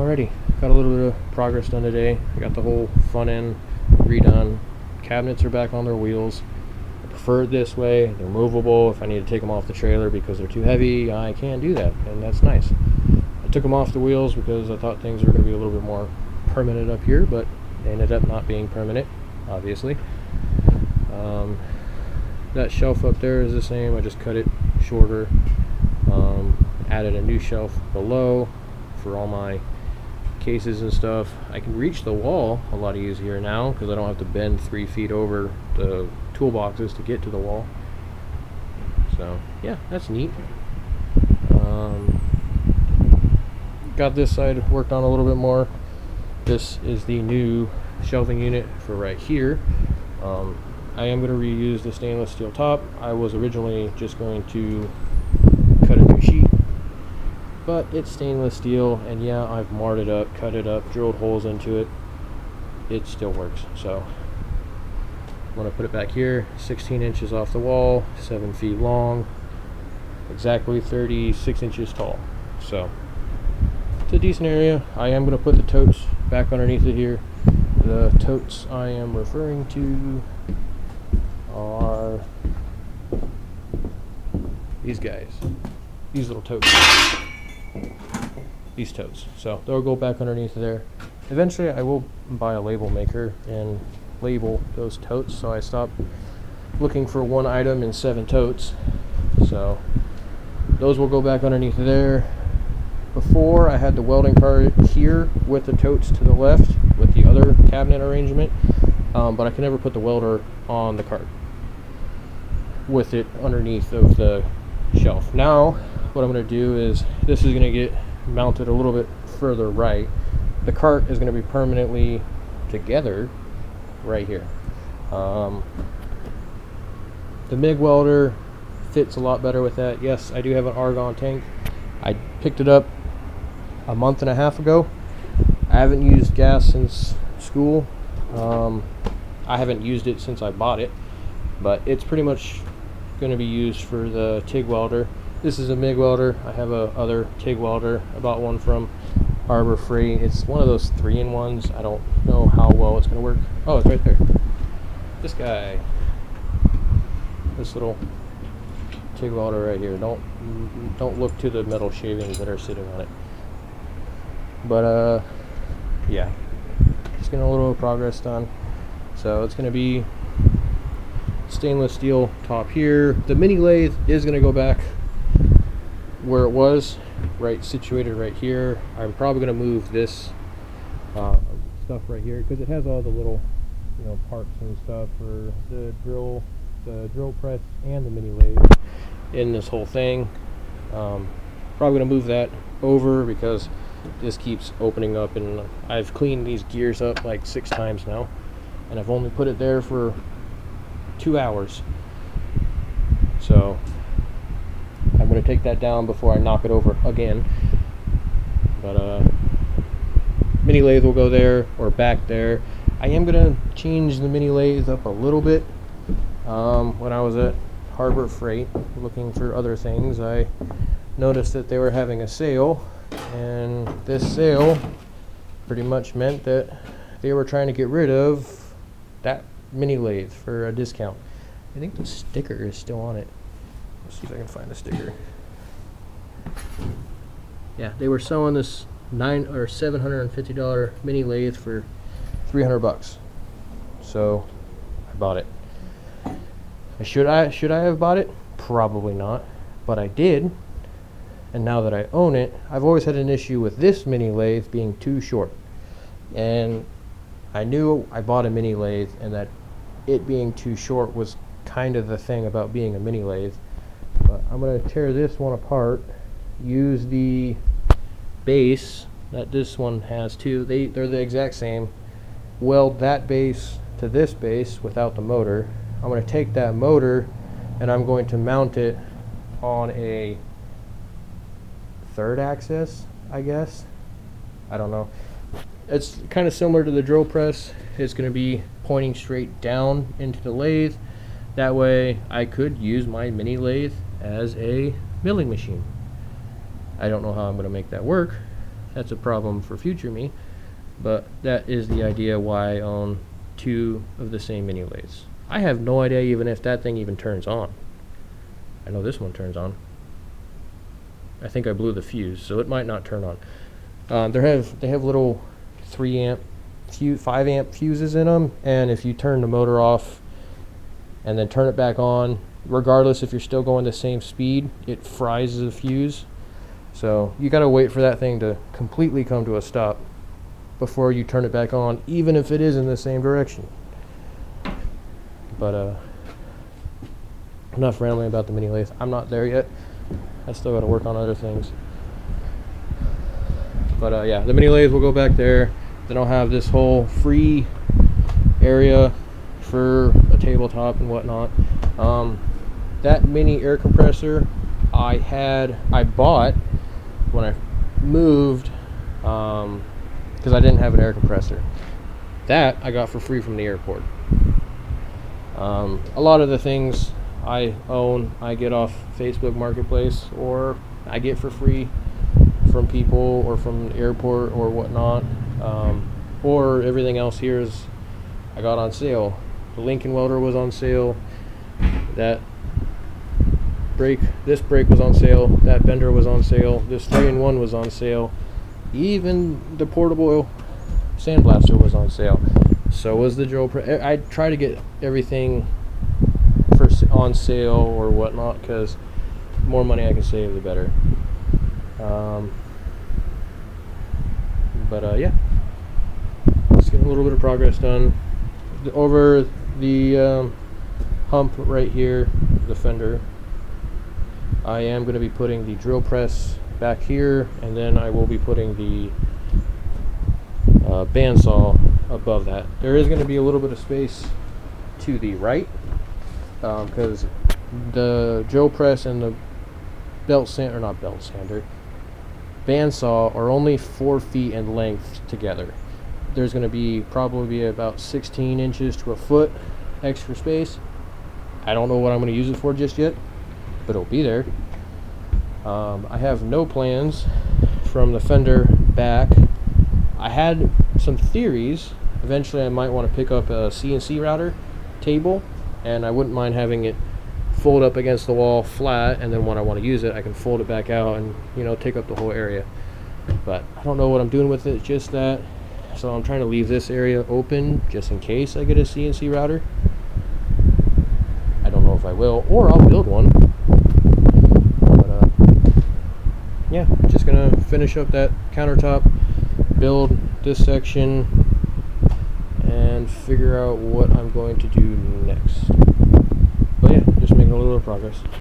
Alrighty, got a little bit of progress done today. I got the whole front end redone. Cabinets are back on their wheels. I prefer it this way. They're movable. If I need to take them off the trailer because they're too heavy, I can do that, and that's nice. I took them off the wheels because I thought things were going to be a little bit more permanent up here, but they ended up not being permanent, obviously. That shelf up there is the same. I just cut it shorter. Added a new shelf below for all my cases and stuff. I can reach the wall a lot easier now because I don't have to bend 3 feet over the toolboxes to get to the wall. So yeah, that's neat. Got this side worked on a little bit more. This is the new shelving unit for right here. I am going to reuse the stainless steel top. I was originally just going to cut a new sheet, but it's stainless steel, and yeah, I've marred it up, cut it up, drilled holes into it. It still works. So I'm going to put it back here, 16 inches off the wall, 7 feet long, exactly 36 inches tall. So it's a decent area. I am going to put the totes back underneath it here. The totes I am referring to are these guys, these little totes, these totes. So they'll go back underneath there. Eventually I will buy a label maker and label those totes, so I stop looking for one item in 7 totes. So those will go back underneath there. Before, I had the welding cart here with the totes to the left with the other cabinet arrangement, but I can never put the welder on the cart with it underneath of the shelf. Now what I'm going to do is, this is going to get mounted a little bit further right. The cart is going to be permanently together right here. The MIG welder fits a lot better with that. Yes, I do have an argon tank. I picked it up a month and a half ago. I haven't used gas since school. I haven't used it since I bought it, but it's pretty much going to be used for the TIG welder. This is a MIG welder. I have a other TIG welder. I bought one from Harbor Freight. It's one of those 3-in-1s. I don't know how well it's going to work. Oh, it's right there. This guy. This little TIG welder right here. Don't look to the metal shavings that are sitting on it. But yeah, just getting a little progress done. So it's going to be stainless steel top here. The mini lathe is going to go back where it was, right, situated right here. I'm probably going to move this stuff right here because it has all the little, parts and stuff for the drill press and the mini lathe in this whole thing. Probably going to move that over because this keeps opening up, and I've cleaned these gears up like 6 times now, and I've only put it there for 2 hours. So I'm going to take that down before I knock it over again. But mini lathe will go there or back there. I am going to change the mini lathe up a little bit. When I was at Harbor Freight looking for other things, I noticed that they were having a sale, and this sale pretty much meant that they were trying to get rid of that mini lathe for a discount. I think the sticker is still on it. Let's see if I can find the sticker. Yeah, they were selling this $750 mini lathe for $300. So I bought it. Should I have bought it? Probably not, but I did. And now that I own it, I've always had an issue with this mini lathe being too short. And I knew I bought a mini lathe and that it being too short was kind of the thing about being a mini lathe. But I'm going to tear this one apart, use the base that this one has too. They're the exact same. Weld that base to this base without the motor. I'm going to take that motor and I'm going to mount it on a 3rd axis, I guess. I don't know. It's kind of similar to the drill press. It's going to be pointing straight down into the lathe. That way I could use my mini lathe as a milling machine. I don't know how I'm going to make that work. that's a problem for future me. But that is the idea why I own 2 of the same mini lathes. I have no idea even if that thing even turns on. I know this one turns on. I think I blew the fuse, so it might not turn on. They have little 3 amp, 5 amp fuses in them, and if you turn the motor off and then turn it back on, regardless if you're still going the same speed, it fries the fuse. So you got to wait for that thing to completely come to a stop before you turn it back on, even if it is in the same direction. But enough rambling about the mini lathe. I'm not there yet. I still got to work on other things. But yeah, the mini lathe will go back there. Then I'll have this whole free area for a tabletop and whatnot. That mini air compressor I bought when I moved, because I didn't have an air compressor. That I got for free from the airport. A lot of the things I own, I get off Facebook Marketplace, or I get for free from people or from the airport or whatnot. Or everything else here is I got on sale. The Lincoln welder was on sale. This brake was on sale. That bender was on sale. This 3-in-1 was on sale. Even the portable sandblaster was on sale. So was the drill press. I try to get everything on sale or whatnot, because the more money I can save, the better. Yeah, let's get a little bit of progress done over the hump right here, the fender. I am going to be putting the drill press back here, and then I will be putting the bandsaw above that. There is going to be a little bit of space to the right, because the drill press and the bandsaw are only 4 feet in length together. There's going to be probably about 16 inches to a foot extra space. I don't know what I'm going to use it for just yet, but it'll be there. I have no plans from the fender back. I had some theories. Eventually I might want to pick up a CNC router table, and I wouldn't mind having it fold up against the wall flat, and then when I want to use it, I can fold it back out and, take up the whole area. But I don't know what I'm doing with it just that. So I'm trying to leave this area open just in case I get a CNC router. I don't know if I will, or I'll build one. But yeah, just gonna finish up that countertop, build this section, and figure out what I'm going to do next. But yeah, just making a little progress.